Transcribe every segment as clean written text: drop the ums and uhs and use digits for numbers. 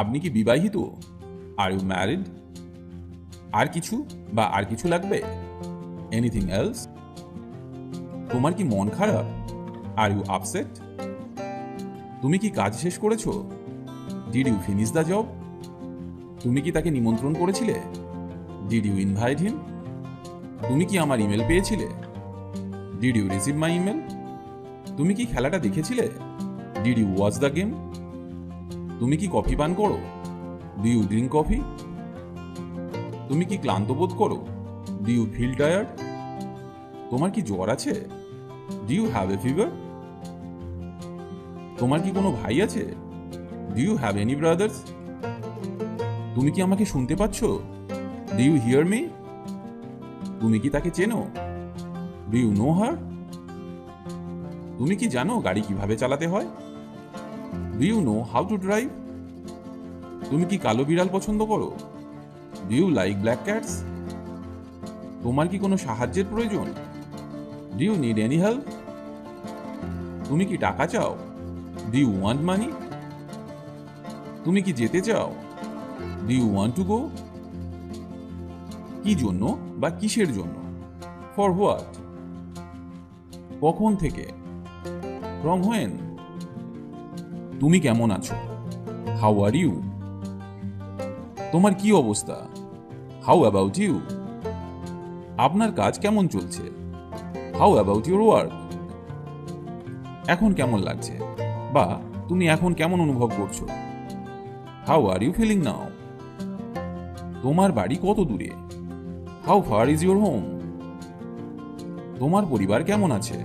আপনি কি বিবাহিত? Are you married? আর কিছু বা আর কিছু লাগবে? Anything else? তোমার কি মন খারাপ? Are you upset? তুমি কি কাজ শেষ করেছো? Did you finish the job? তুমি কি তাকে নিমন্ত্রণ করেছিলে? Did you invite him? তুমি কি আমার ইমেল পেয়েছিলে? Did you receive my email? তুমি কি খেলাটা দেখেছিলে? Did you watch the game? তুমি কি কফি পান করো? Do you drink coffee? তুমি কি ক্লান্ত বোধ করো? Do you feel tired? তোমার কি জ্বর আছে? Do you have a fever? তোমার কি কোনো ভাই আছে? Do you have any brothers? তুমি কি আমাকে শুনতে পাচ্ছ? Do you hear me? তুমি কি তাকে চেনো? Do you know her? তুমি কি জানো গাড়ি কিভাবে চালাতে হয়? Do you know how to drive? তুমি কি কালো বিড়াল পছন্দ করো? Do you like black cats? তোমার কি কোনো সাহায্যের প্রয়োজন? Do you need any help? তুমি কি টাকা চাও? Do you want money? তুমি কি যেতে চাও? Do you want to go? কি জন্য বা কিসের জন্য? For what? কখন থেকে? From when? তুমি কেমন আছো? How are you? তোমার কি অবস্থা? How about you? আপনার কাজ কেমন চলছে? How about your work? এখন কেমন লাগছে বা তুমি এখন কেমন অনুভব করছো? How are you feeling now? তোমার বাড়ি কত দূরে? How far is your home? তোমার পরিবার কেমন আছে?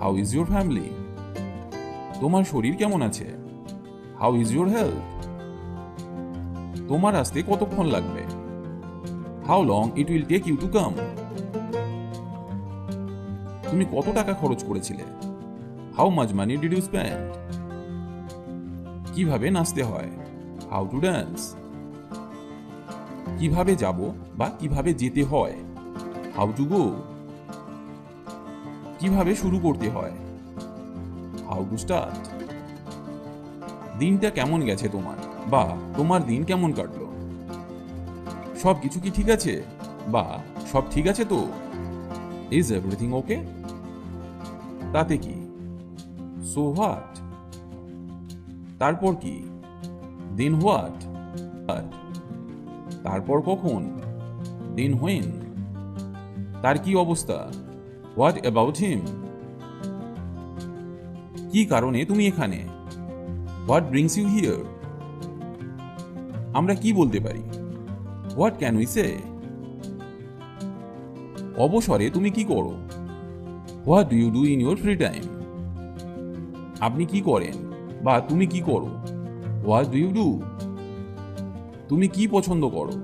How is your family? তোমার শরীর কেমন আছে? How is your health? তোমার আসতে কতক্ষণ লাগবে? How long it will take you to come? তুমি কত টাকা খরচ করেছিলে? How much money did you spend? কিভাবে নাচতে হয়? How to dance? কিভাবে যাব বা কিভাবে যেতে হয়? How to go? কিভাবে শুরু করতে হয়? How to start? দিনটা কেমন গেছে তোমার বা তোমার দিন কেমন কাটলো? সব কিছু কি ঠিক আছে বা সব ঠিক আছে তো? Is everything okay? তাতে কি? So what? তারপর কি? Then what? তারপর কখন? Then when? তার কি অবস্থা? What about him? কি কারণে তুমি এখানে? What brings you here? আমরা কি বলতে পারি? What can we say? অবসরে তুমি কি করো? What do you do in your free time? আপনি কি করেন বা তুমি কি করো? What do you do? তুমি কি পছন্দ করো?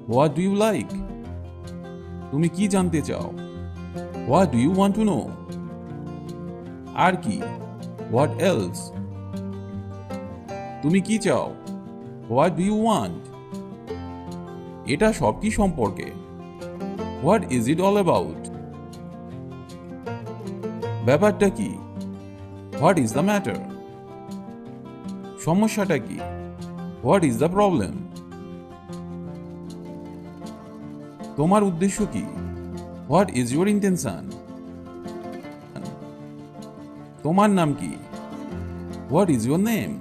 What do you like? তুমি কি জানতে চাও? What do you want to know? আর কি? What else? তুমি কি চাও? What do you want? এটা সব কি সম্পর্কে? What is it all about? ব্যাপারটা কি? What is the matter? সমস্যাটা কি? What is the problem? তোমার উদ্দেশ্য কি? What is your intention? তোমার নাম কি? What is your name?